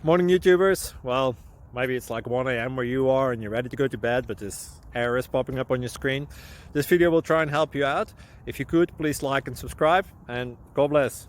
Morning YouTubers. Well, maybe it's like 1 a.m. where you are and you're ready to go to bed, but this error is popping up on your screen. This video will try and help you out. If you could, please like and subscribe, and God bless.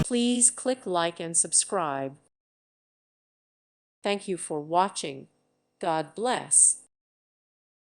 Please click like and subscribe. Thank you for watching. God bless.